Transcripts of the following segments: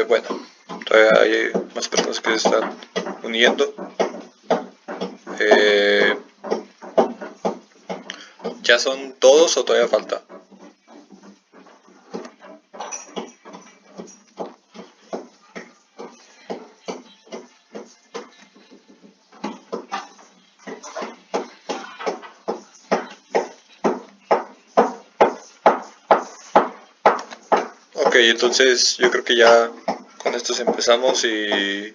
Bueno, todavía hay más personas que se están uniendo. ¿Ya son todos o todavía falta? Ok, entonces yo creo que ya con estos empezamos y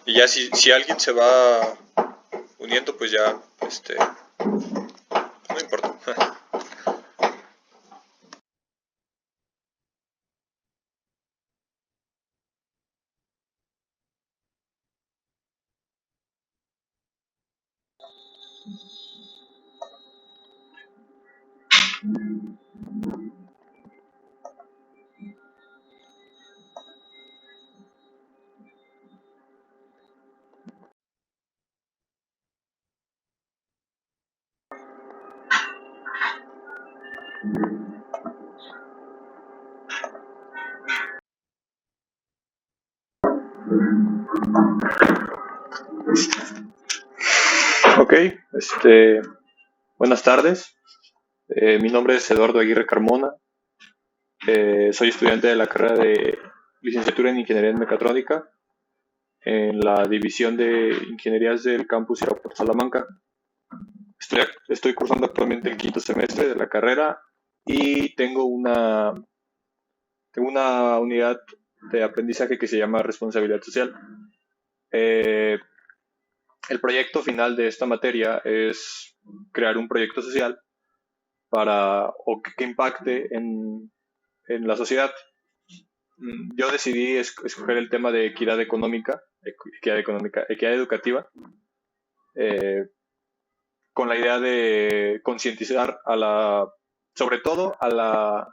ya si alguien se va uniendo, pues ya, no importa. Ok, buenas tardes. Mi nombre es Eduardo Aguirre Carmona. Soy estudiante de la carrera de licenciatura en Ingeniería en Mecatrónica en la división de Ingenierías del Campus Aeropuerto Salamanca. Estoy cursando actualmente el quinto semestre de la carrera y tengo una unidad de aprendizaje que se llama responsabilidad social. Eh, el proyecto final de esta materia es crear un proyecto social que impacte en la sociedad. Yo decidí escoger el tema de equidad educativa, eh, con la idea de concientizar sobre todo a la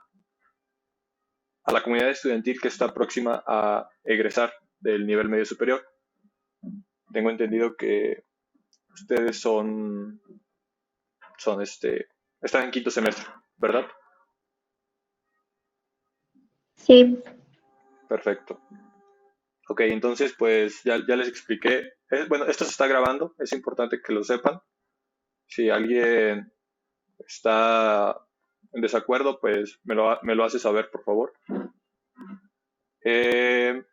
comunidad estudiantil que está próxima a egresar del nivel medio superior. Tengo entendido que ustedes están en quinto semestre, ¿verdad? Sí, Perfecto. Ok, entonces pues ya les expliqué. Bueno, esto se está grabando, es importante que lo sepan. Si alguien está en desacuerdo, pues me lo hace saber, por favor. Eh,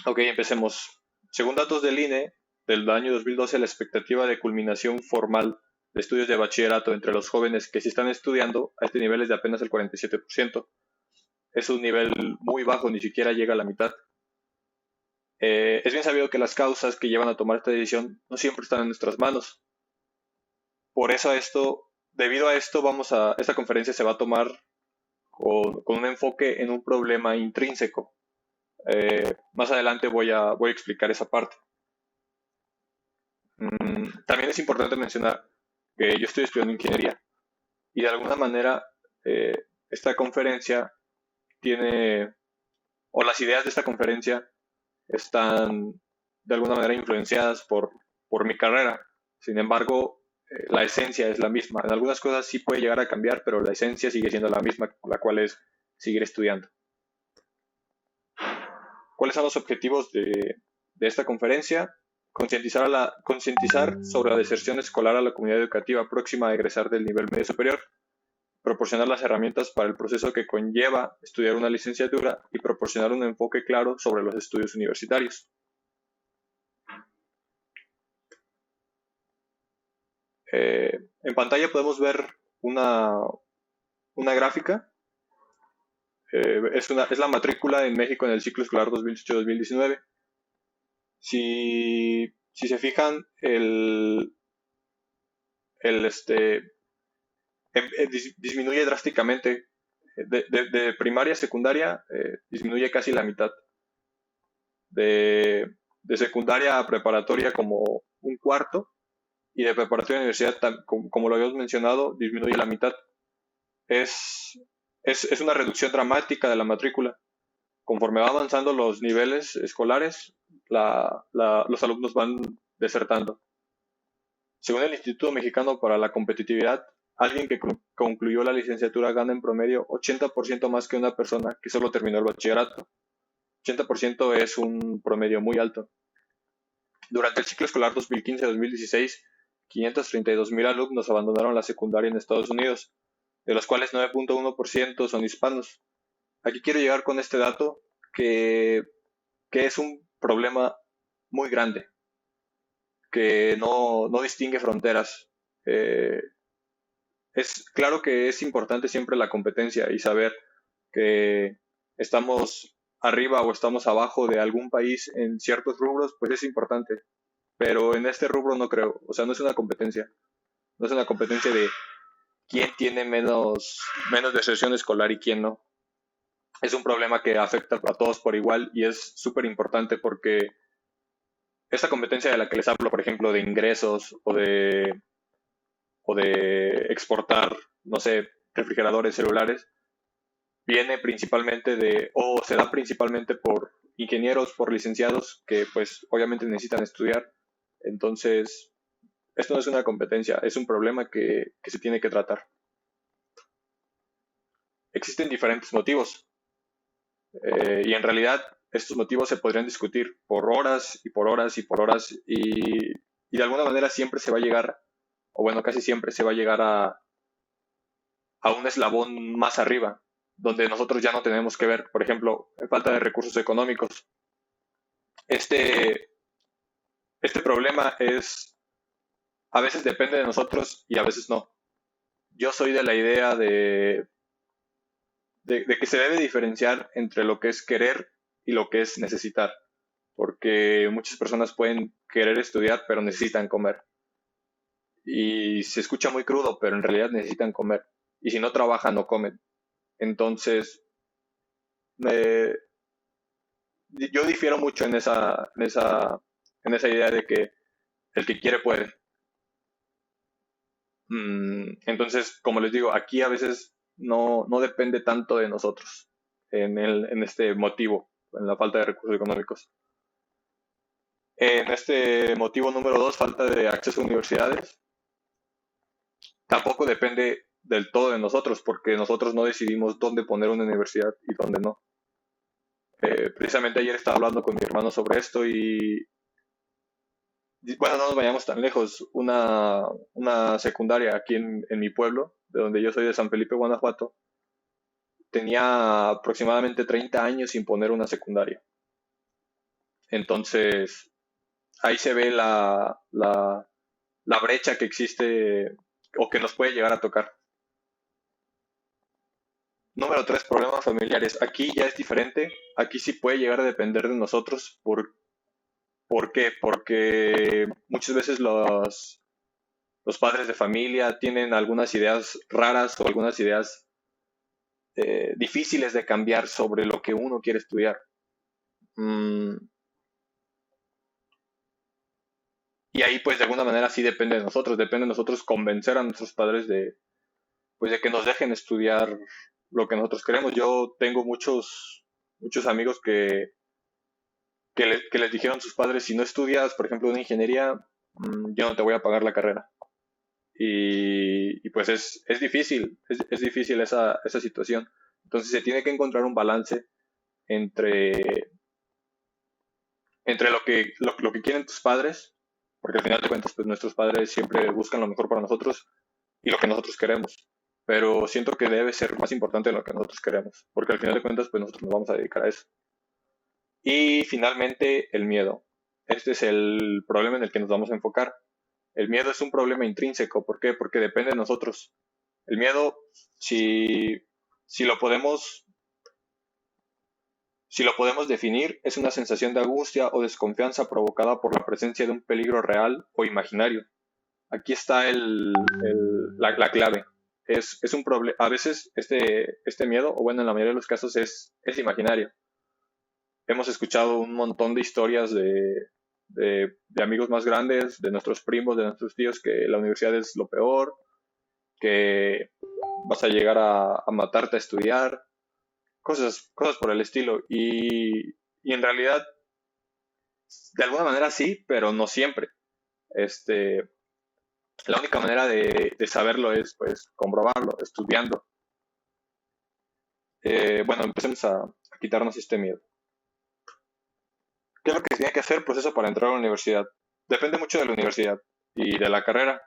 ok, empecemos. Según datos del INE, del año 2012, la expectativa de culminación formal de estudios de bachillerato entre los jóvenes que sí están estudiando a este nivel es de apenas el 47%. Es un nivel muy bajo, ni siquiera llega a la mitad. Es bien sabido que las causas que llevan a tomar esta decisión no siempre están en nuestras manos. Por eso debido a esto, esta conferencia se va a tomar con un enfoque en un problema intrínseco. Más adelante voy a explicar esa parte. También es importante mencionar que yo estoy estudiando ingeniería y de alguna manera esta conferencia tiene, o las ideas de esta conferencia están de alguna manera influenciadas por mi carrera. Sin embargo, la esencia es la misma. En algunas cosas sí puede llegar a cambiar, pero la esencia sigue siendo la misma, la cual es seguir estudiando. ¿Cuáles son los objetivos de esta conferencia? Concientizar sobre la deserción escolar a la comunidad educativa próxima a egresar del nivel medio superior, proporcionar las herramientas para el proceso que conlleva estudiar una licenciatura y proporcionar un enfoque claro sobre los estudios universitarios. En pantalla podemos ver una gráfica. Es la matrícula en México en el ciclo escolar 2018-2019. Si se fijan, disminuye drásticamente. De primaria a secundaria disminuye casi la mitad. De secundaria a preparatoria como un cuarto. Y de preparatoria a universidad, como lo habíamos mencionado, disminuye la mitad. Es una reducción dramática de la matrícula. Conforme va avanzando los niveles escolares, los alumnos van desertando. Según el Instituto Mexicano para la Competitividad, alguien que concluyó la licenciatura gana en promedio 80% más que una persona que solo terminó el bachillerato. 80% es un promedio muy alto. Durante el ciclo escolar 2015-2016, 532,000 alumnos abandonaron la secundaria en Estados Unidos, de los cuales 9.1% son hispanos. Aquí quiero llegar con este dato que, que es un problema muy grande, que no distingue fronteras. Eh, es claro que es importante siempre la competencia y saber que estamos arriba o estamos abajo de algún país en ciertos rubros, pues es importante. Pero en este rubro no creo. O sea, no es una competencia. No es una competencia de quién tiene menos deserción escolar y quién no. Es un problema que afecta a todos por igual y es súper importante porque esta competencia de la que les hablo, por ejemplo, de ingresos o de exportar, no sé, refrigeradores, celulares, viene principalmente o se da principalmente por ingenieros, por licenciados que pues obviamente necesitan estudiar. Entonces, esto no es una competencia, es un problema que se tiene que tratar. Existen diferentes motivos y en realidad estos motivos se podrían discutir por horas y por horas y por horas y de alguna manera siempre se va a llegar, o bueno, casi siempre se va a llegar a un eslabón más arriba, donde nosotros ya no tenemos que ver, por ejemplo, falta de recursos económicos. Este, este problema a veces depende de nosotros y a veces no. Yo soy de la idea de que se debe diferenciar entre lo que es querer y lo que es necesitar, porque muchas personas pueden querer estudiar pero necesitan comer. Y se escucha muy crudo, pero en realidad necesitan comer. Y si no trabajan, no comen. Entonces, eh, yo difiero mucho en esa idea de que el que quiere puede. Entonces, como les digo, aquí a veces no depende tanto de nosotros en este motivo, en la falta de recursos económicos. En este motivo número dos, falta de acceso a universidades, tampoco depende del todo de nosotros, porque nosotros no decidimos dónde poner una universidad y dónde no. Precisamente ayer estaba hablando con mi hermano sobre esto y bueno, no nos vayamos tan lejos. Una secundaria aquí en mi pueblo, de donde yo soy de San Felipe, Guanajuato, tenía aproximadamente 30 años sin poner una secundaria. Entonces, ahí se ve la brecha que existe o que nos puede llegar a tocar. Número tres, problemas familiares. Aquí ya es diferente. Aquí sí puede llegar a depender de nosotros. ¿Por qué? Porque muchas veces los padres de familia tienen algunas ideas raras o algunas ideas difíciles de cambiar sobre lo que uno quiere estudiar. Mm, y ahí pues de alguna manera sí depende de nosotros convencer a nuestros padres pues de que nos dejen estudiar lo que nosotros queremos. Yo tengo muchos amigos que les dijeron sus padres, si no estudias, por ejemplo, una ingeniería, yo no te voy a pagar la carrera. Y pues es difícil, es difícil esa situación. Entonces se tiene que encontrar un balance entre, entre lo que quieren tus padres, porque al final de cuentas, pues nuestros padres siempre buscan lo mejor para nosotros y lo que nosotros queremos. Pero siento que debe ser más importante lo que nosotros queremos, porque al final de cuentas, pues nosotros nos vamos a dedicar a eso. Y finalmente, el miedo. Este es el problema en el que nos vamos a enfocar. El miedo es un problema intrínseco. ¿Por qué? Porque depende de nosotros. El miedo, si, si lo podemos, si lo podemos definir, es una sensación de angustia o desconfianza provocada por la presencia de un peligro real o imaginario. Aquí está la clave. Es un problema. A veces este miedo, o bueno, en la mayoría de los casos, es imaginario. Hemos escuchado un montón de historias de amigos más grandes, de nuestros primos, de nuestros tíos, que la universidad es lo peor, que vas a llegar a matarte a estudiar, cosas por el estilo. Y en realidad, de alguna manera sí, pero no siempre. Este, La única manera de saberlo es pues comprobarlo, estudiando. Bueno, empecemos a quitarnos este miedo. ¿Qué es lo que se tiene que hacer? Proceso para entrar a la universidad. Depende mucho de la universidad y de la carrera,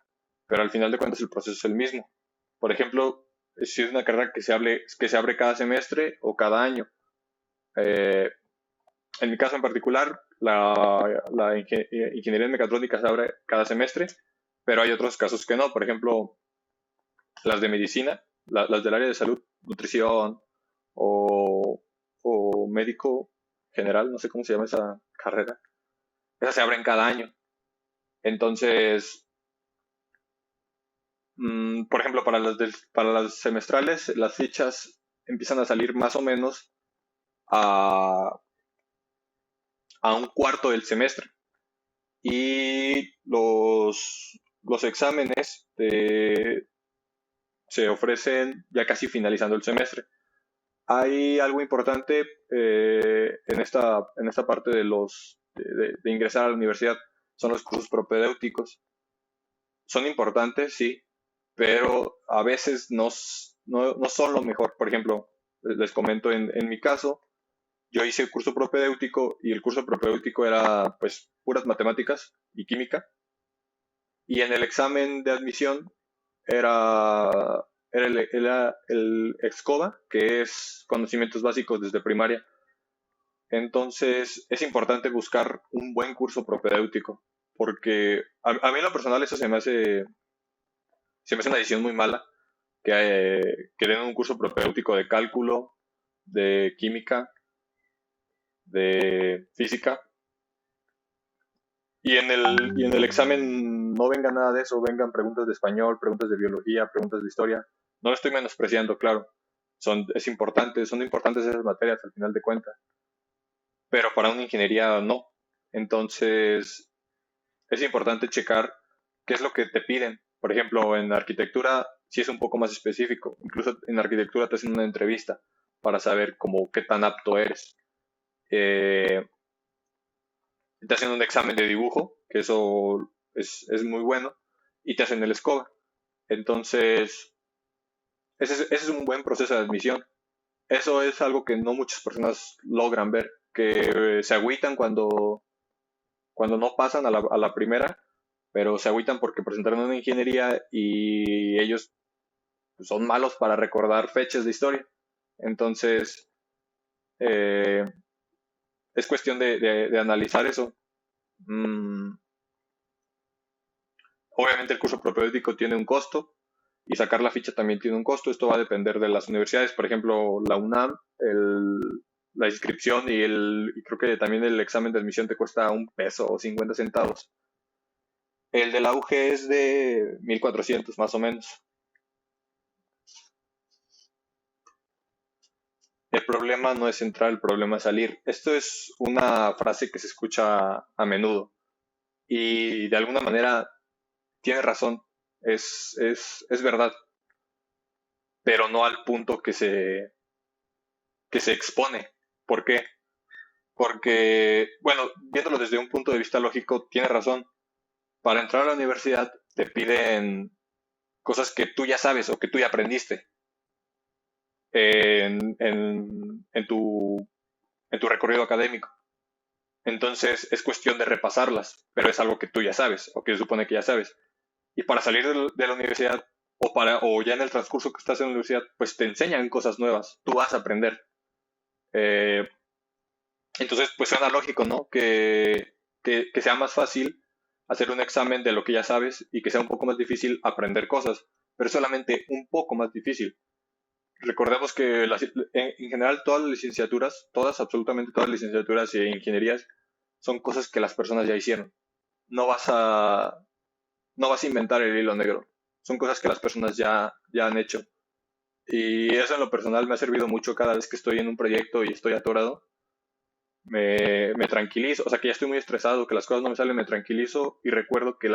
pero al final de cuentas el proceso es el mismo. Por ejemplo, si es una carrera que se abre cada semestre o cada año. Eh, en mi caso en particular, ingeniería en mecatrónica se abre cada semestre, pero hay otros casos que no. Por ejemplo, las de medicina, las del área de salud, nutrición o, o médico general, no sé cómo se llama esa carrera. Esas se abren cada año. Entonces, por ejemplo, para las semestrales, las fichas empiezan a salir más o menos a, a un cuarto del semestre. Y los exámenes se ofrecen ya casi finalizando el semestre. Hay algo importante en esta parte de ingresar a la universidad, son los cursos propedéuticos. Son importantes, sí, pero a veces no son lo mejor. Por ejemplo, les comento en mi caso, yo hice el curso propedéutico y el curso propedéutico era pues puras matemáticas y química. Y en el examen de admisión era el EXCOBA, que es conocimientos básicos desde primaria. Entonces es importante buscar un buen curso propedéutico, porque a mí en lo personal eso se me hace una decisión muy mala, que den un curso propedéutico de cálculo, de química, de física, y en el examen no venga nada de eso, vengan preguntas de español, preguntas de biología, preguntas de historia. No lo estoy menospreciando, claro. Son importantes esas materias al final de cuentas, pero para una ingeniería no. Entonces, es importante checar qué es lo que te piden. Por ejemplo, en arquitectura sí es un poco más específico. Incluso en arquitectura te hacen una entrevista para saber como qué tan apto eres. Eh, Te hacen un examen de dibujo, que eso es muy bueno, y te hacen el SCOBA. Entonces, ese es un buen proceso de admisión. Eso es algo que no muchas personas logran ver, que se agüitan cuando no pasan a la primera, pero se agüitan porque presentaron una ingeniería y ellos pues, son malos para recordar fechas de historia. Entonces, eh, es cuestión de analizar eso. Mm, Obviamente el curso propedéutico tiene un costo y sacar la ficha también tiene un costo. Esto va a depender de las universidades. Por ejemplo, la UNAM, la inscripción y creo que también el examen de admisión te cuesta un peso o 50 centavos. El de la UG es de 1,400 más o menos. El problema no es entrar, el problema es salir. Esto es una frase que se escucha a menudo y de alguna manera tiene razón, es verdad, pero no al punto que se expone. ¿Por qué? Porque, bueno, viéndolo desde un punto de vista lógico, tiene razón. Para entrar a la universidad te piden cosas que tú ya sabes o que tú ya aprendiste en tu recorrido académico. Entonces es cuestión de repasarlas, pero es algo que tú ya sabes o que se supone que ya sabes. Y para salir de la universidad o ya en el transcurso que estás en la universidad, pues te enseñan cosas nuevas, tú vas a aprender. Eh, entonces, pues suena lógico, ¿no? Que sea más fácil hacer un examen de lo que ya sabes y que sea un poco más difícil aprender cosas, pero solamente un poco más difícil. Recordemos que en general todas las licenciaturas, todas, absolutamente todas las licenciaturas e ingenierías son cosas que las personas ya hicieron. No vas a, no vas a inventar el hilo negro. Son cosas que las personas ya han hecho. Y eso en lo personal me ha servido mucho cada vez que estoy en un proyecto y estoy atorado. Me tranquilizo, o sea que ya estoy muy estresado, que las cosas no me salen, me tranquilizo y recuerdo que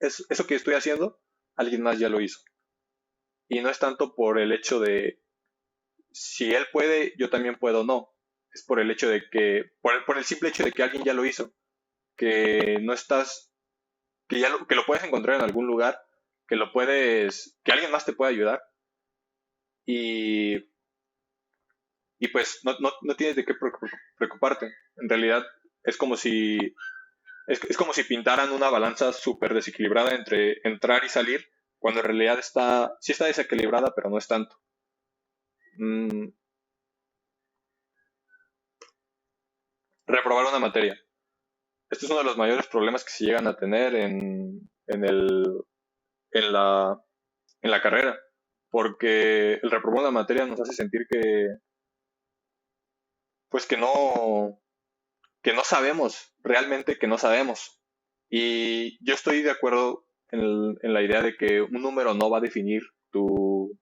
eso que estoy haciendo, alguien más ya lo hizo. Y no es tanto por el hecho de si él puede, yo también puedo, no. Es por el hecho de por el simple hecho de que alguien ya lo hizo, que no estás, que lo puedes encontrar en algún lugar que alguien más te puede ayudar y, y pues no tienes de qué preocuparte. En realidad es como si, es como si pintaran una balanza súper desequilibrada entre entrar y salir, cuando en realidad sí está desequilibrada, pero no es tanto. Mm, Reprobar una materia. Este es uno de los mayores problemas que se llegan a tener en la, en la carrera, porque el reprobar una materia nos hace sentir pues que no sabemos, realmente que no sabemos. Y yo estoy de acuerdo en la idea de que un número no va a definir tu,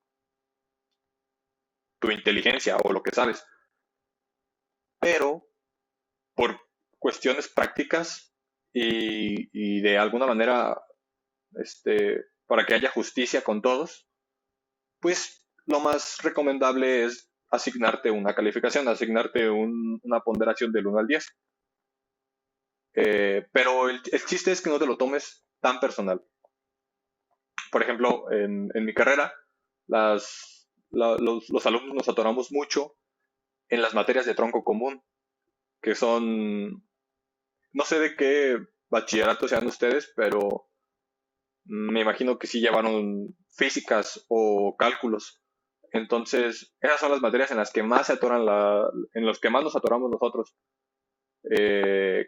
tu inteligencia o lo que sabes, pero por cuestiones prácticas y de alguna manera, para que haya justicia con todos, pues lo más recomendable es asignarte una calificación, asignarte una ponderación del 1 al 10. Pero el chiste es que no te lo tomes tan personal. Por ejemplo, en mi carrera, los alumnos nos atoramos mucho en las materias de tronco común, que son, no sé de qué bachillerato sean ustedes, pero me imagino que sí llevaron físicas o cálculos. Entonces, esas son las materias en las que más se atoran en los que más nos atoramos nosotros.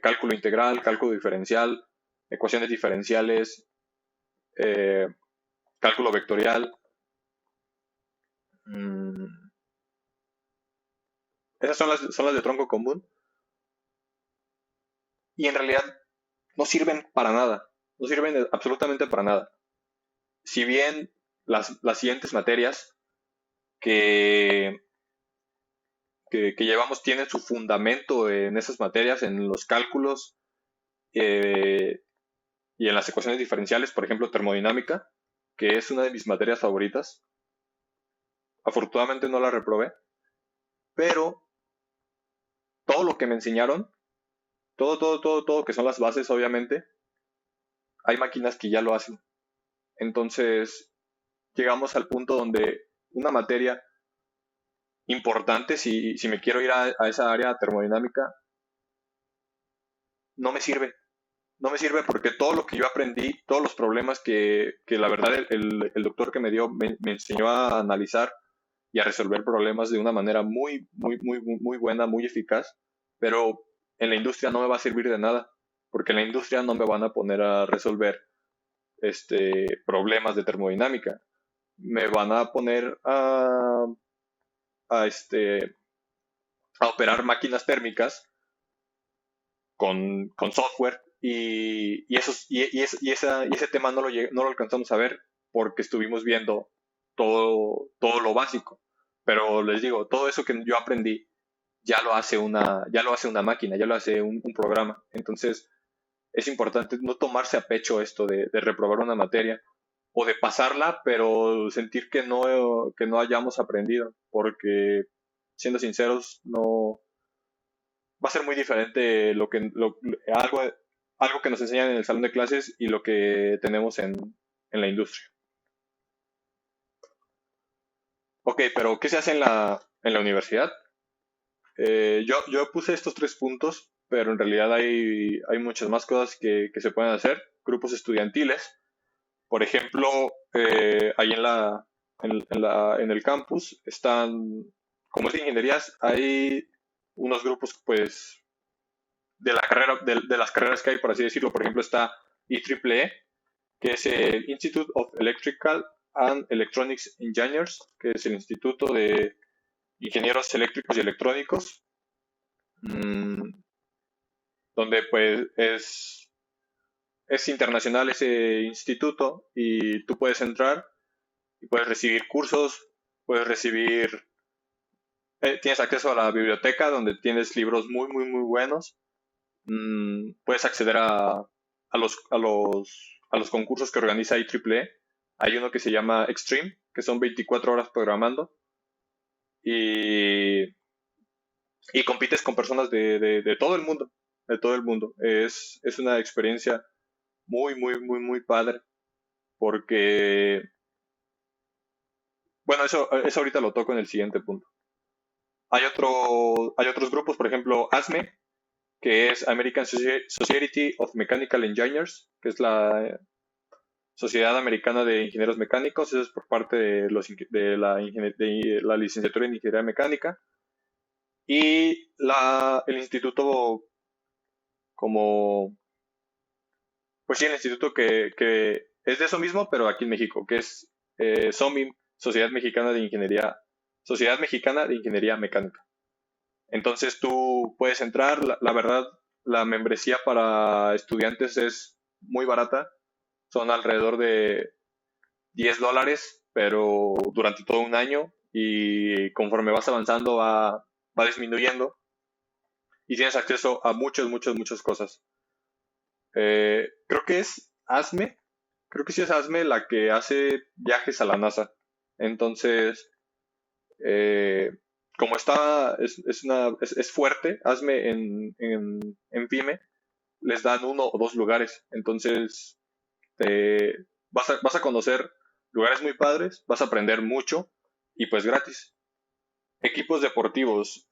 Cálculo integral, cálculo diferencial, ecuaciones diferenciales, eh, cálculo vectorial. Mm, Esas son las de tronco común y en realidad no sirven para nada, no sirven absolutamente para nada. Si bien las siguientes materias que, que llevamos tienen su fundamento en esas materias, en los cálculos eh, y en las ecuaciones diferenciales, por ejemplo, termodinámica, que es una de mis materias favoritas. Afortunadamente no la reprobé, pero todo lo que me enseñaron, todo, que son las bases, obviamente, hay máquinas que ya lo hacen. Entonces, llegamos al punto donde una materia importante, si me quiero ir a esa área termodinámica, no me sirve. No me sirve porque todo lo que yo aprendí, todos los problemas que la verdad el doctor que me dio me enseñó a analizar y a resolver problemas de una manera muy buena, muy eficaz, pero en la industria no me va a servir de nada, porque en la industria no me van a poner a resolver problemas de termodinámica. Me van a poner a, este, a operar máquinas térmicas con software y ese tema no lo alcanzamos a ver porque estuvimos viendo todo lo básico. Pero les digo, todo eso que yo aprendí ya lo hace una máquina, ya lo hace un programa. Entonces es importante no tomarse a pecho esto de reprobar una materia o de pasarla, pero sentir que no hayamos aprendido, porque siendo sinceros, no va a ser muy diferente algo que nos enseñan en el salón de clases y lo que tenemos en la industria. Ok, pero ¿qué se hace en la universidad? Yo puse estos 3 puntos, pero en realidad hay muchas más cosas que se pueden hacer. Grupos estudiantiles, por ejemplo, ahí en el campus están, como es de ingenierías, hay unos grupos, pues, de las carreras que hay, por así decirlo. Por ejemplo, está IEEE, que es el Institute of Electrical and Electronics Engineers, que es el Instituto de Ingenieros Eléctricos y Electrónicos, mm, donde pues es internacional ese instituto y tú puedes entrar y puedes recibir cursos, puedes recibir, tienes acceso a la biblioteca donde tienes libros muy buenos. Puedes acceder a los concursos que organiza IEEE. Hay uno que se llama Extreme, que son 24 horas programando y, y compites con personas de todo el mundo, de todo el mundo. Es una experiencia muy padre. porque, bueno, eso ahorita lo toco en el siguiente punto. Hay otros grupos, por ejemplo, ASME, que es American Society of Mechanical Engineers, que es la Sociedad Americana de Ingenieros Mecánicos. Eso es por parte de, de la licenciatura en Ingeniería Mecánica. Y el instituto como, pues sí, el instituto que es de eso mismo, pero aquí en México, que es SOMIM, Sociedad Mexicana de Ingeniería Mecánica. Entonces tú puedes entrar, la verdad, la membresía para estudiantes es muy barata, son alrededor de $10, pero durante todo un año, y conforme vas avanzando va disminuyendo y tienes acceso a muchas cosas. Creo que es ASME, creo que sí es ASME la que hace viajes a la NASA. Entonces, eh, como es fuerte, ASME en PYME, les dan 1 o 2 lugares. Entonces, vas a conocer lugares muy padres, vas a aprender mucho y pues gratis. Equipos deportivos.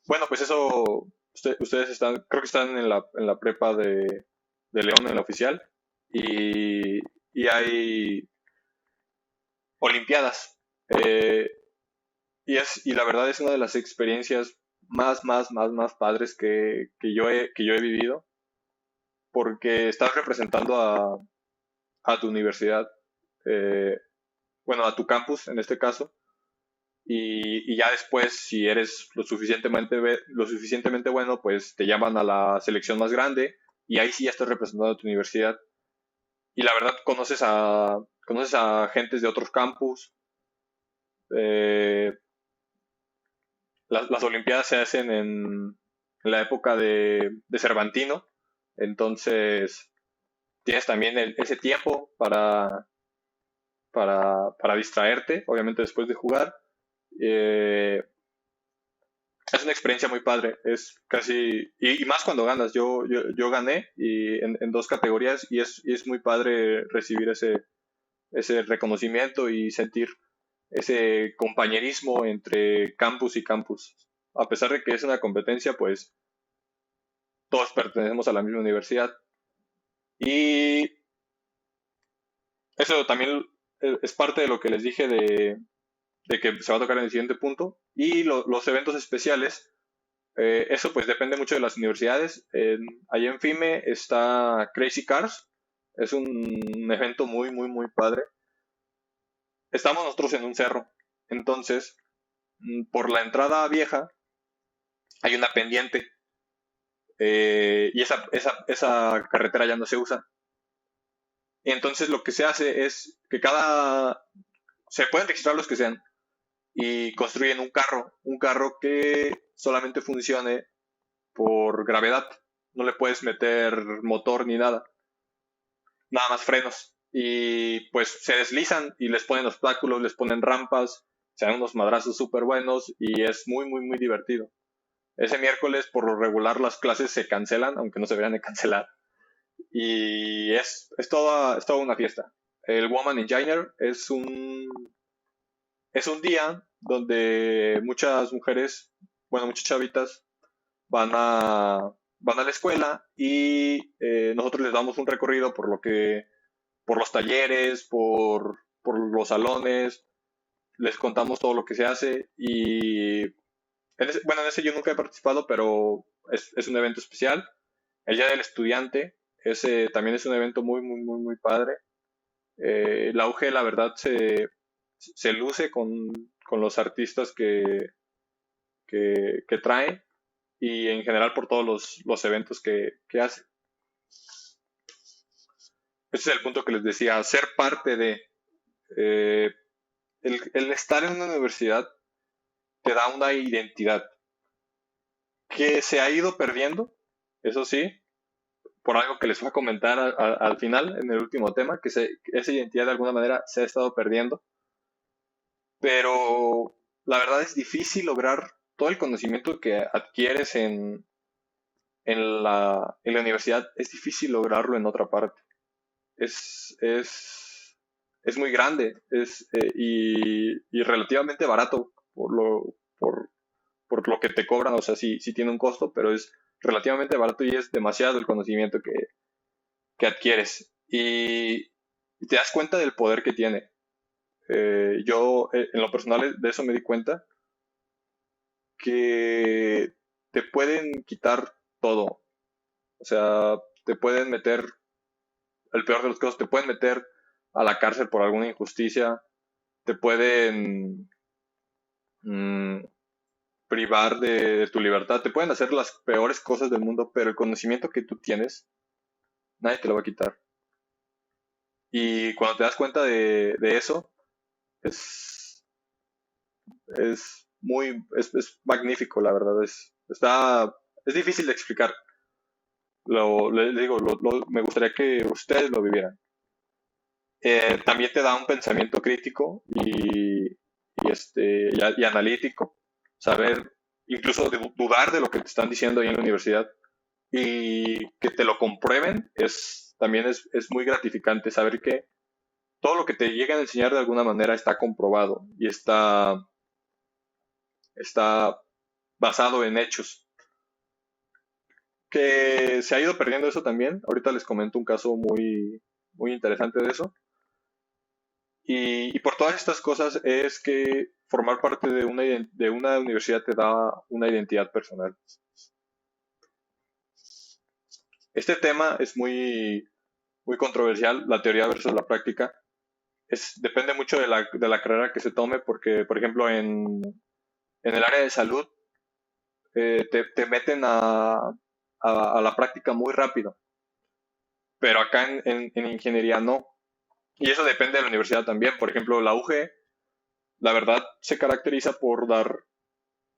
Bueno, pues eso, ustedes están, creo que están en la prepa de León, en la oficial, y, y hay olimpiadas. Eh, y la verdad es una de las experiencias más padres que yo he vivido, porque estás representando a tu universidad, eh, bueno, a tu campus en este caso, y ya después, si eres lo suficientemente bueno, pues te llaman a la selección más grande y ahí sí ya estás representando a tu universidad. Y la verdad, conoces a gentes de otros campus. eh, las Olimpiadas se hacen en la época de Cervantino, entonces tienes también ese tiempo para distraerte, obviamente después de jugar. Eh, es una experiencia muy padre, es casi, y más cuando ganas. Yo gané en 2 categorías y es muy padre recibir ese reconocimiento y sentir ese compañerismo entre campus y campus. A pesar de que es una competencia, pues todos pertenecemos a la misma universidad. Y eso también es parte de lo que les dije de que se va a tocar en el siguiente punto. Y los eventos especiales, eso pues depende mucho de las universidades. Allá en FIME está Crazy Cars, es un evento muy padre. Estamos nosotros en un cerro, entonces por la entrada vieja hay una pendiente, y esa carretera ya no se usa. Y entonces lo que se hace es que se pueden registrar los que sean y construyen un carro que solamente funcione por gravedad. No le puedes meter motor ni nada, nada más frenos. Y pues se deslizan y les ponen obstáculos, les ponen rampas, se dan unos madrazos súper buenos y es muy divertido. Ese miércoles, por lo regular, las clases se cancelan, aunque no se deberían de cancelar. Y es toda una fiesta. El Woman Engineer es un día donde muchas mujeres, bueno, muchas chavitas, van a la escuela y nosotros les damos un recorrido por los talleres, por los salones, les contamos todo lo que se hace y bueno, en ese yo nunca he participado, pero es un evento especial. El Día del Estudiante, ese también es un evento muy padre. La UG, la verdad, se luce con los artistas que trae y en general por todos los eventos que hace. Ese es el punto que les decía, ser parte de... eh, el estar en una universidad te da una identidad que se ha ido perdiendo, eso sí, por algo que les voy a comentar al final, en el último tema, que esa identidad de alguna manera se ha estado perdiendo, pero la verdad es difícil lograr todo el conocimiento que adquieres en la universidad es difícil lograrlo en otra parte. Es, es, es muy grande y relativamente barato por lo que te cobran. O sea, sí tiene un costo, pero es relativamente barato y es demasiado el conocimiento que adquieres. Y te das cuenta del poder que tiene. Yo, en lo personal, de eso me di cuenta, que te pueden quitar todo. O sea, te pueden meter, el peor de los casos, te pueden meter a la cárcel por alguna injusticia, te pueden mm, privar de tu libertad, te pueden hacer las peores cosas del mundo, pero el conocimiento que tú tienes, nadie te lo va a quitar. Y cuando te das cuenta de eso, es, es magnífico, la verdad. Es difícil de explicar. Le digo, me gustaría que ustedes lo vivieran. También te da un pensamiento crítico y analítico, saber incluso dudar de lo que te están diciendo ahí en la universidad y que te lo comprueben también es muy gratificante saber que todo lo que te llegan a enseñar de alguna manera está comprobado y está basado en hechos. Que se ha ido perdiendo eso también. Ahorita les comento un caso muy interesante de eso. Y por todas estas cosas es que formar parte de una universidad te da una identidad personal. Este tema es muy controversial, la teoría versus la práctica. Depende mucho de la carrera que se tome, porque, por ejemplo, en el área de salud te meten a la práctica muy rápido, pero acá en ingeniería no. Y eso depende de la universidad también. Por ejemplo, la UG, la verdad, se caracteriza por dar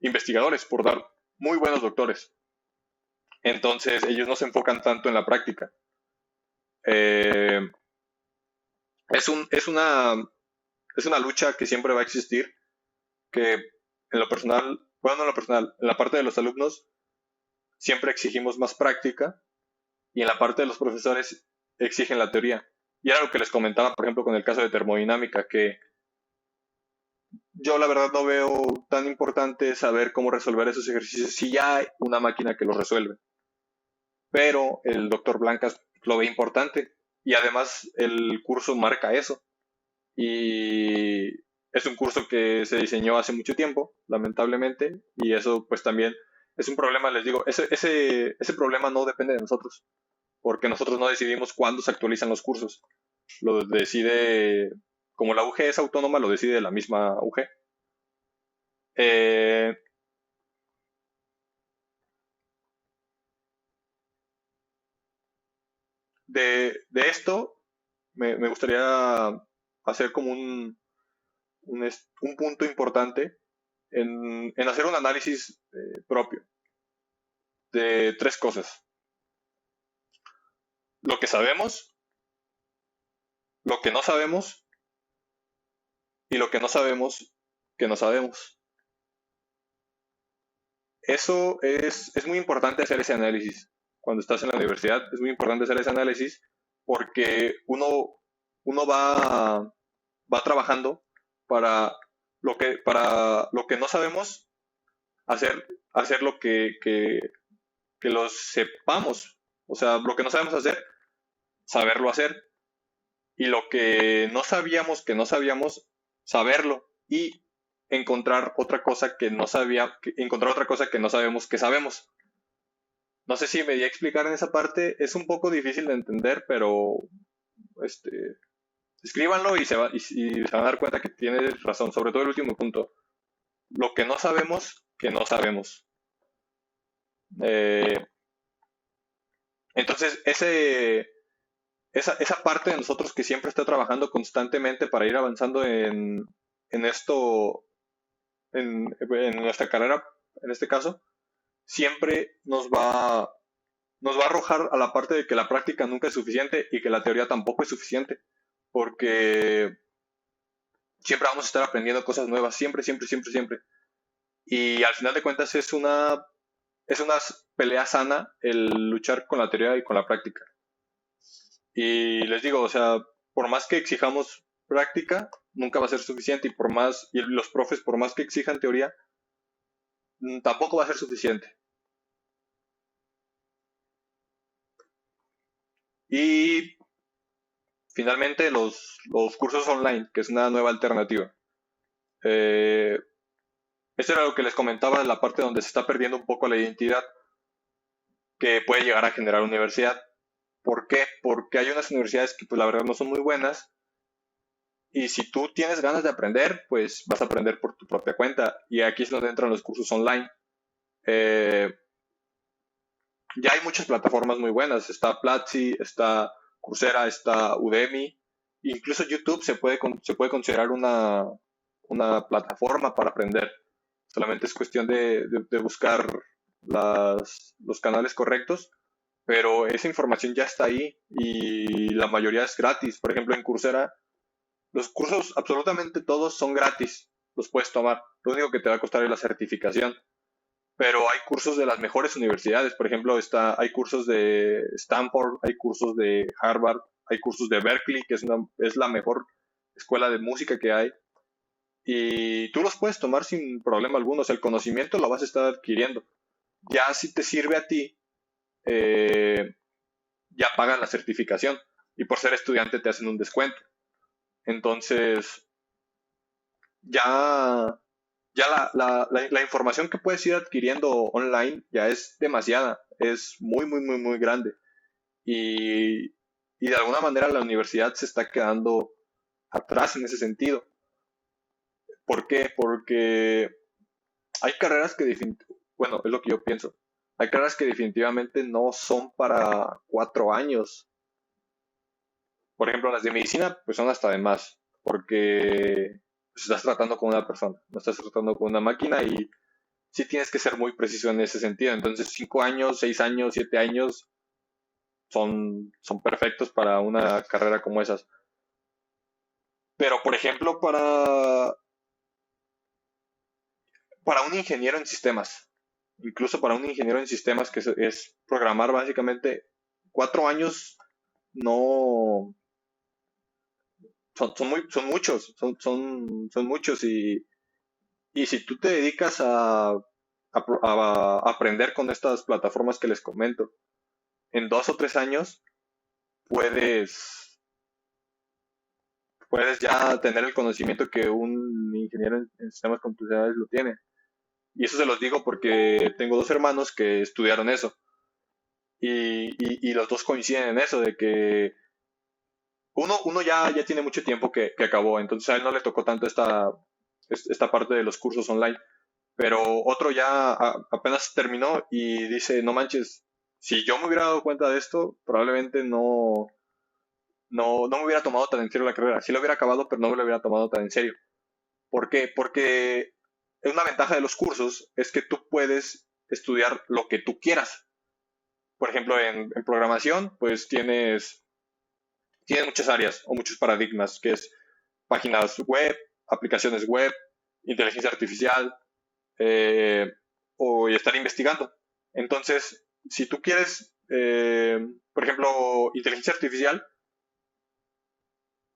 investigadores, por dar muy buenos doctores. Entonces, ellos no se enfocan tanto en la práctica. Eh, es una lucha que siempre va a existir, que en lo personal, bueno, no en lo personal, en la parte de los alumnos siempre exigimos más práctica y en la parte de los profesores exigen la teoría. Y era lo que les comentaba, por ejemplo, con el caso de termodinámica, que yo la verdad no veo tan importante saber cómo resolver esos ejercicios si ya hay una máquina que los resuelve. Pero el doctor Blancas lo ve importante y además el curso marca eso. Y es un curso que se diseñó hace mucho tiempo, lamentablemente, y eso pues también es un problema, les digo, ese problema no depende de nosotros, porque nosotros no decidimos cuándo se actualizan los cursos. Lo decide, como la UG es autónoma, lo decide la misma UG. Eh, de esto me gustaría hacer como un punto importante en hacer un análisis propio de tres cosas. Lo que sabemos, lo que no sabemos y lo que no sabemos que no sabemos. Eso es muy importante hacer ese análisis. Cuando estás en la universidad es muy importante hacer ese análisis porque uno va trabajando para para lo que no sabemos, hacer lo que lo sepamos. O sea, lo que no sabemos hacer, saberlo hacer. Y lo que no sabíamos, saberlo. Y encontrar otra cosa que no sabemos que sabemos. No sé si me di a explicar en esa parte, es un poco difícil de entender, pero este, escríbanlo y se van a dar cuenta que tienes razón, sobre todo el último punto. Lo que no sabemos, que no sabemos. Eh, entonces, esa parte de nosotros que siempre está trabajando constantemente para ir avanzando en esto, en nuestra carrera, en este caso, siempre nos va a arrojar a la parte de que la práctica nunca es suficiente y que la teoría tampoco es suficiente, porque siempre vamos a estar aprendiendo cosas nuevas, siempre, siempre, siempre, siempre. Y al final de cuentas es es una pelea sana el luchar con la teoría y con la práctica. Y les digo, o sea, por más que exijamos práctica, nunca va a ser suficiente y los profes, por más que exijan teoría, tampoco va a ser suficiente. Y finalmente los cursos online, que es una nueva alternativa. Eh, Esto era lo que les comentaba de la parte donde se está perdiendo un poco la identidad que puede llegar a generar una universidad. ¿Por qué? Porque hay unas universidades que pues la verdad no son muy buenas y si tú tienes ganas de aprender, pues vas a aprender por tu propia cuenta. Y aquí es donde entran los cursos online. Eh, ya hay muchas plataformas muy buenas. Está Platzi, está Coursera, está Udemy. Incluso YouTube se puede considerar una plataforma para aprender. Solamente es cuestión de buscar los canales correctos, pero esa información ya está ahí y la mayoría es gratis. Por ejemplo, en Coursera, los cursos absolutamente todos son gratis, los puedes tomar. Lo único que te va a costar es la certificación. Pero hay cursos de las mejores universidades. Por ejemplo, hay cursos de Stanford, hay cursos de Harvard, hay cursos de Berkeley, que es la mejor escuela de música que hay. Y tú los puedes tomar sin problema alguno. O sea, el conocimiento lo vas a estar adquiriendo. Ya si te sirve a ti, eh, ya pagan la certificación. Y por ser estudiante te hacen un descuento. Entonces, ya, ya la información que puedes ir adquiriendo online ya es demasiada. Es muy, muy, muy, muy grande. Y, y de alguna manera la universidad se está quedando atrás en ese sentido. ¿Por qué? Porque hay carreras que bueno, es lo que yo pienso. Hay carreras que definitivamente no son para 4 años. Por ejemplo, las de medicina, pues son hasta de más, porque pues, estás tratando con una persona, no estás tratando con una máquina y sí tienes que ser muy preciso en ese sentido. Entonces, 5 años, 6 años, 7 años son perfectos para una carrera como esas. Pero, por ejemplo, para un ingeniero en sistemas, incluso para un ingeniero en sistemas que es programar básicamente 4 años, no son muchos, son muchos y si tú te dedicas a aprender con estas plataformas que les comento, en 2 o 3 años puedes, puedes ya tener el conocimiento que un ingeniero en sistemas computacionales lo tiene. Y eso se los digo porque tengo dos hermanos que estudiaron eso. Y los dos coinciden en eso, de que uno ya tiene mucho tiempo que acabó, entonces a él no le tocó tanto esta parte de los cursos online, pero otro ya apenas terminó y dice, no manches, si yo me hubiera dado cuenta de esto, probablemente no me hubiera tomado tan en serio la carrera. Sí lo hubiera acabado, pero no me lo hubiera tomado tan en serio. ¿Por qué? Porque una ventaja de los cursos es que tú puedes estudiar lo que tú quieras. Por ejemplo, en programación, pues tienes muchas áreas o muchos paradigmas, que es páginas web, aplicaciones web, inteligencia artificial, eh, o estar investigando. Entonces, si tú quieres, por ejemplo, inteligencia artificial,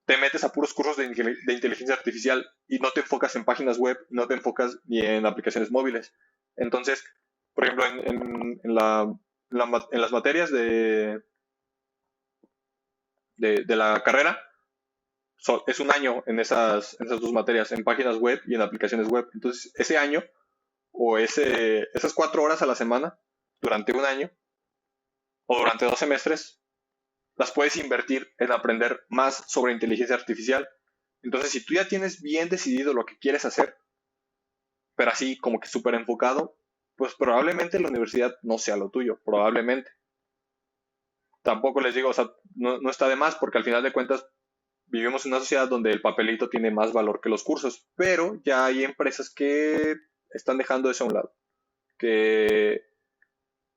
te metes a puros cursos de inteligencia artificial y no te enfocas en páginas web, no te enfocas ni en aplicaciones móviles. Entonces, por ejemplo, en las materias de la carrera, es un año en esas dos materias, en páginas web y en aplicaciones web. Entonces, ese año o esas 4 horas a la semana, durante un año o durante 2 semestres, las puedes invertir en aprender más sobre inteligencia artificial. Entonces, si tú ya tienes bien decidido lo que quieres hacer, pero así como que súper enfocado, pues probablemente la universidad no sea lo tuyo, probablemente. Tampoco les digo, o sea, no está de más porque al final de cuentas vivimos en una sociedad donde el papelito tiene más valor que los cursos, pero ya hay empresas que están dejando eso a un lado, que,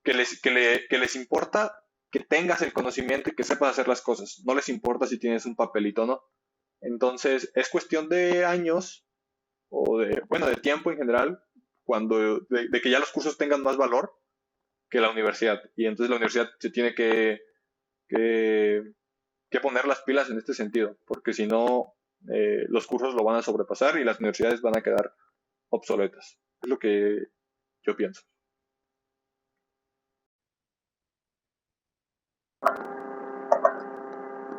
que les importa que tengas el conocimiento y que sepas hacer las cosas, no les importa si tienes un papelito o no. Entonces es cuestión de años o bueno, de tiempo en general, de que ya los cursos tengan más valor que la universidad. Y entonces la universidad se tiene que, que poner las pilas en este sentido, porque si no, los cursos lo van a sobrepasar y las universidades van a quedar obsoletas. Es lo que yo pienso.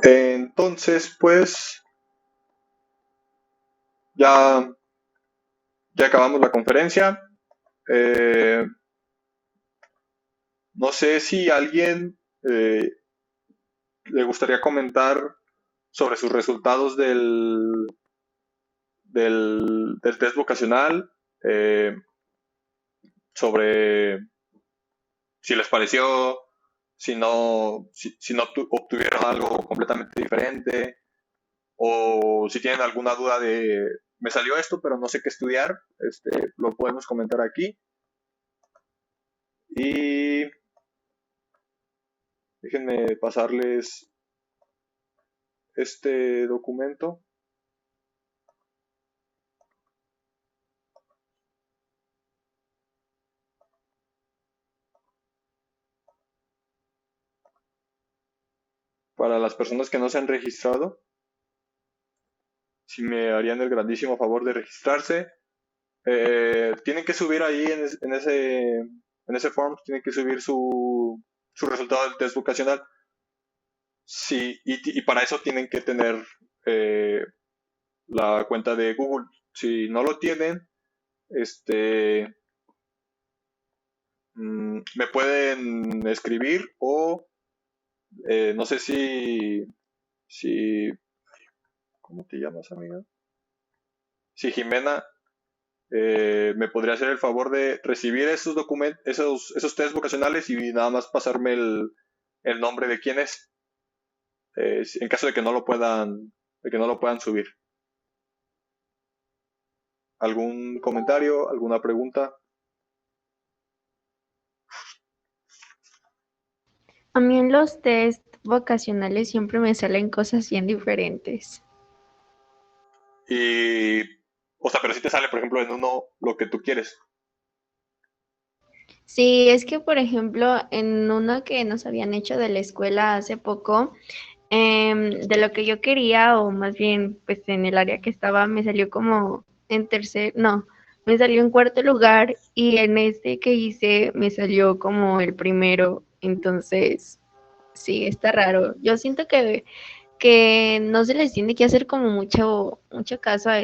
Entonces, pues, ya, ya acabamos la conferencia. Eh, no sé si a alguien le gustaría comentar sobre sus resultados del test vocacional, eh, sobre si les pareció, si no obtuvieron algo completamente diferente, o si tienen alguna duda de me salió esto, pero no sé qué estudiar, lo podemos comentar aquí. Y déjenme pasarles este documento para las personas que no se han registrado. Si me harían el grandísimo favor de registrarse. Tienen que subir ahí en ese form, tienen que subir su resultado del test vocacional. Sí, y para eso tienen que tener eh, la cuenta de Google. Si no lo tienen, este, me pueden escribir o no sé si, ¿cómo te llamas, amiga? Si Jimena me podría hacer el favor de recibir esos documentos, esos test vocacionales y nada más pasarme el nombre de quién es, en caso de que no lo puedan subir. ¿Algún comentario? ¿Alguna pregunta? A mí en los test vocacionales siempre me salen cosas bien diferentes. Y, o sea, pero si te sale, por ejemplo, en uno lo que tú quieres. Sí, es que por ejemplo, en uno que nos habían hecho de la escuela hace poco, de lo que yo quería, o más bien, pues en el área que estaba, me salió como en tercer, no, me salió en cuarto lugar y en este que hice me salió como el primero. Entonces, sí, está raro. Yo siento que no se les tiene que hacer como mucho caso a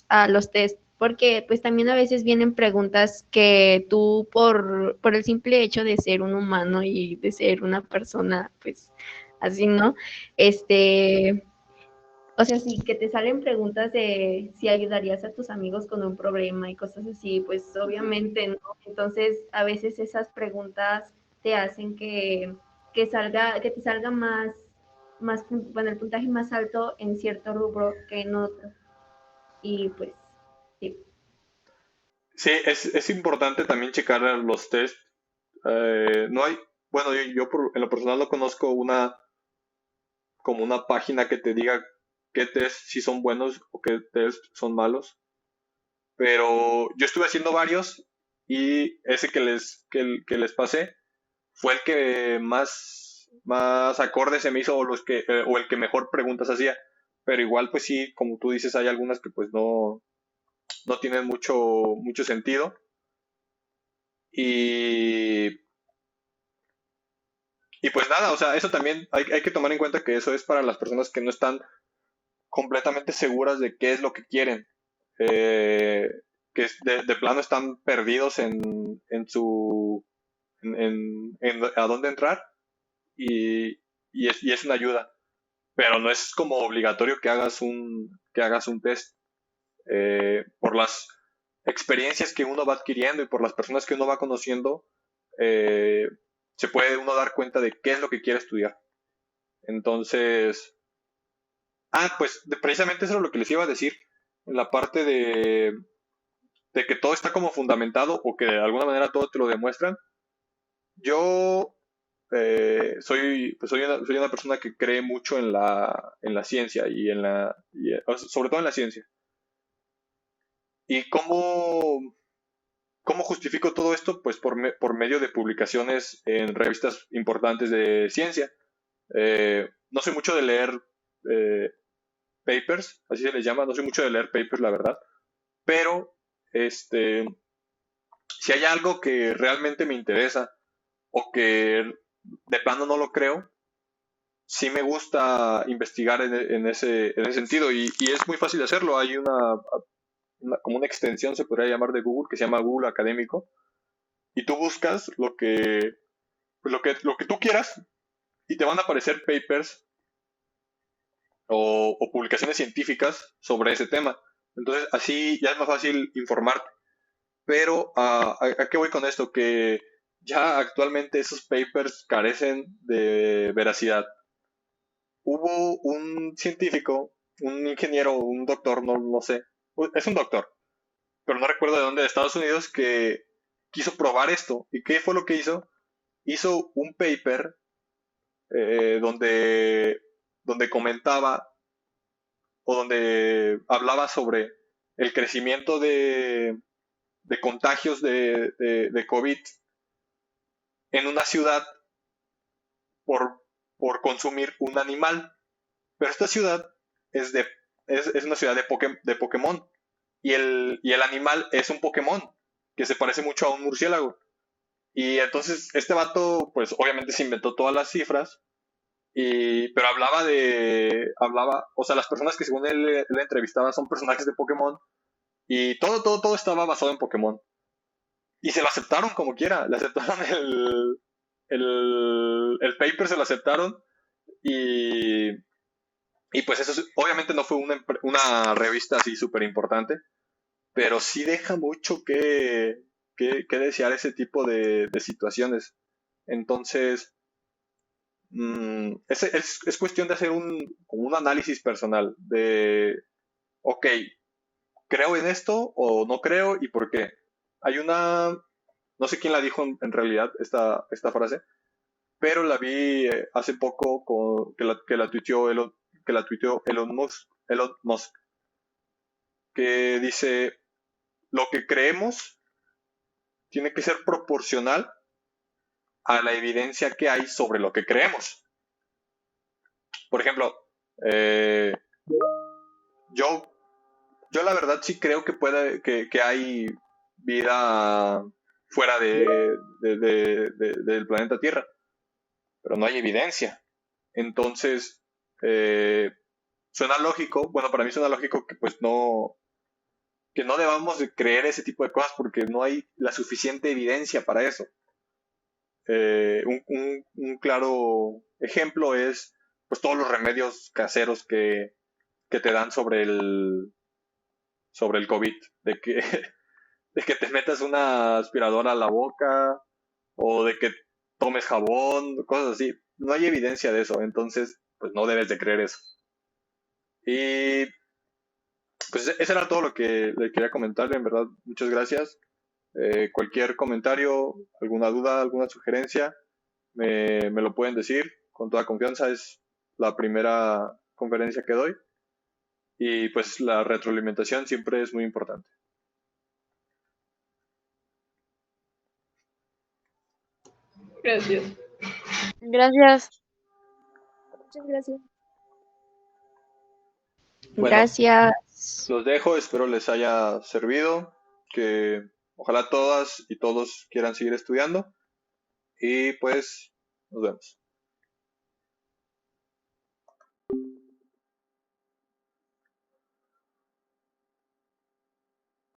a los test, porque pues también a veces vienen preguntas que tú por el simple hecho de ser un humano y de ser una persona, pues así, ¿no? Este, o sea, sí, que te salen preguntas de si ayudarías a tus amigos con un problema y cosas así, pues obviamente no. Entonces, a veces esas preguntas te hacen que te salga bueno, el puntaje más alto en cierto rubro que en otro. Y pues, sí. Sí, es importante también checar los test. No hay, bueno, en lo personal no conozco como una página que te diga qué test si son buenos o qué test son malos. Pero yo estuve haciendo varios y ese que les pasé fue el que más acorde se me hizo o el que mejor preguntas hacía. Pero igual, pues sí, como tú dices, hay algunas que pues no tienen mucho sentido. Y, y pues nada, o sea, eso también hay que tomar en cuenta que eso es para las personas que no están completamente seguras de qué es lo que quieren. Eh, que de plano están perdidos en a dónde entrar y, y es una ayuda. Pero no es como obligatorio que hagas un test. Por las experiencias que uno va adquiriendo y por las personas que uno va conociendo, eh, se puede uno dar cuenta de qué es lo que quiere estudiar. Entonces, pues precisamente eso es lo que les iba a decir, en la parte de que todo está como fundamentado o que de alguna manera todo te lo demuestran. Yo soy una persona que cree mucho en la ciencia y sobre todo en la ciencia. ¿Y cómo ¿Cómo justifico todo esto? Pues por medio de publicaciones en revistas importantes de ciencia. No soy mucho de leer eh, papers, así se les llama, no soy mucho de leer papers, la verdad, pero este, si hay algo que realmente me interesa o que de plano no lo creo, sí me gusta investigar en ese sentido y es muy fácil hacerlo. Hay como una extensión, se podría llamar, de Google que se llama Google Académico y tú buscas lo que tú quieras y te van a aparecer papers o publicaciones científicas sobre ese tema. Entonces así ya es más fácil informarte. Pero ¿a qué voy con esto? Que ya actualmente esos papers carecen de veracidad. Hubo un científico, un ingeniero, un doctor, no sé, es un doctor, pero no recuerdo de dónde, de Estados Unidos, que quiso probar esto. ¿Y qué fue lo que hizo? Hizo un paper donde comentaba o donde hablaba sobre el crecimiento de contagios de COVID en una ciudad por, por consumir un animal. Pero esta ciudad es, de, es una ciudad de Pokémon. Y el animal es un Pokémon que se parece mucho a un murciélago. Y entonces este vato, pues obviamente se inventó todas las cifras, pero o sea, las personas que según él entrevistaba son personajes de Pokémon y todo estaba basado en Pokémon. Y se lo aceptaron como quiera, le aceptaron el paper, se lo aceptaron y, y pues eso obviamente no fue una revista así súper importante, pero sí deja mucho que desear ese tipo de situaciones. Entonces, es cuestión de hacer como un análisis personal de, ok, ¿creo en esto o no creo y por qué? Hay no sé quién la dijo en realidad esta frase, pero la vi hace poco que la tuiteó Elon Musk, que dice, lo que creemos tiene que ser proporcional a la evidencia que hay sobre lo que creemos. Por ejemplo, eh, yo, yo la verdad sí creo que hay vida fuera del planeta Tierra, pero no hay evidencia. Entonces, suena lógico, bueno, para mí suena lógico que no debamos de creer ese tipo de cosas porque no hay la suficiente evidencia para eso. Un claro ejemplo es pues todos los remedios caseros que te dan sobre el COVID, de que te metas una aspiradora a la boca o de que tomes jabón, cosas así. No hay evidencia de eso, entonces pues no debes de creer eso. Y pues eso era todo lo que le quería comentar, en verdad, muchas gracias. Cualquier comentario, alguna duda, alguna sugerencia, me lo pueden decir con toda confianza. Es la primera conferencia que doy y pues la retroalimentación siempre es muy importante. Gracias. Gracias. Muchas gracias. Bueno, Gracias. los dejo, espero les haya servido, que ojalá todas y todos quieran seguir estudiando y pues nos vemos.